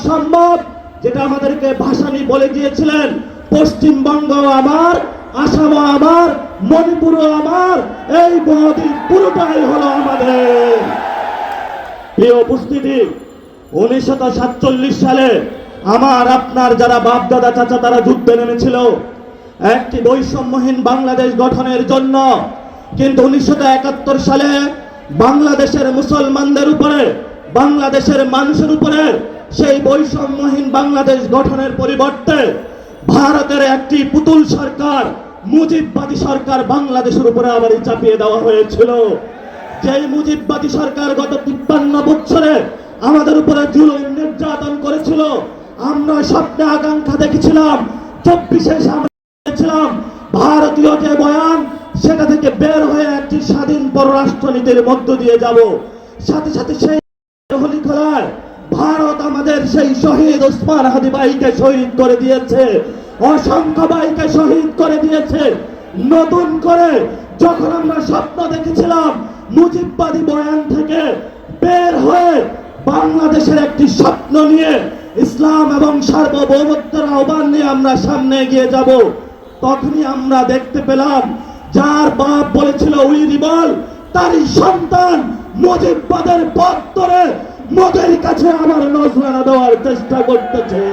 সম্ভব, যেটা আমাদেরকে ভাসানী বলে গিয়েছিলেন, পশ্চিমবঙ্গ আমার, আসামও আমার, মণিপুরও আমার, এই মহাদ্বীপ পুরোটাই হলো আমাদের। প্রিয় উপস্থিতি, 1947 সালে আমার আপনার যারা বাপ দাদা চাচা তারা যুদ্ধে নেমেছিল একটি বৈষম্যহীন বাংলাদেশ গঠনের জন্য, কিন্তু 1971 সালে বাংলাদেশের মুসলমানদের উপরে, বাংলাদেশের মানুষের উপরে সেই বৈষম্যহীন বাংলাদেশ গঠনের পরিবর্তে ভারতের একটি পুতুল সরকার, মুজিববাদী সরকার বাংলাদেশের উপরে আবার চাপিয়ে দেওয়া হয়েছিল। যেই মুজিববাদী সরকার গত 53 বছরে আমাদের উপরে জুলুম নির্যাতন করেছিল, আমরা স্বপ্নে আকাঙ্ক্ষা দেখেছিলাম 24-এ সামনে ছিলাম ভারতীয় যে বয়ান সেটা থেকে বের হয়ে একটি স্বাধীন পররাষ্ট্রনীতির মধ্য দিয়ে যাব। সাথে সাথে সেই হোলি খেলায় ভারত আমাদের সেই শহীদ ওসমান হাদি ভাইকে শহীদ করে দিয়েছে, অসংখ্য ভাইকে শহীদ করে দিয়েছে। নতুন করে যখন আমরা স্বপ্ন দেখেছিলাম মুজিববাদী বয়ান থেকে বের হয়ে বাংলাদেশের একটি স্বপ্ন নিয়ে ইসলাম এবং সার্বভৌমত্বের আহ্বান নিয়ে আমরা সামনে এগিয়ে যাব, তখনই আমরা দেখতে পেলাম যার বাপ বলেছিল উই রিবল, তারই সন্তান মুজিববাদের পথ ধরে মোদের কাছে আমার নজরানা দেওয়ার চেষ্টা করতেছে।